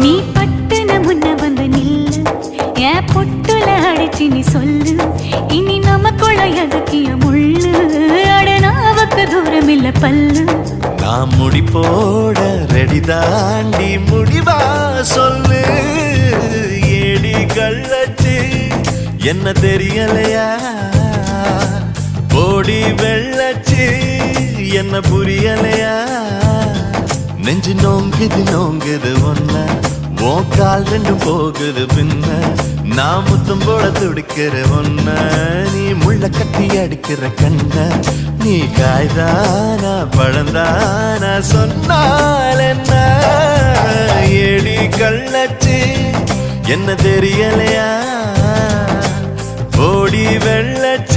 நீ பட்டுன முன்ன வந்து நில்லு என் பொட்டுல அடிச்சு நீ சொல்லு இனி நமக்குள்ள எதுக்கிய முள்ளு அடனாவுக்கு தூரம் இல்ல பல்லு நான் முடி போட ரெடி தாண்டி முடிவா சொல்லு ஏடி கள்ளச்சு என்ன தெரியலையா போடி வெள்ளச்சு என்ன புரியலையா நெஞ்சு நோங்குது ஒன்ன உன் கால் ரெண்டும் போகுது பின்ன நான் முத்தம் போட துடிக்கிற ஒன்ன நீ முள்ள கட்டி அடிக்கிற கண்ண நீ காய்தானா பழந்தானா சொன்னால் என்ன ஏடி கள்ளச்சு என்ன தெரியலையா ஓடி வெள்ளச்சு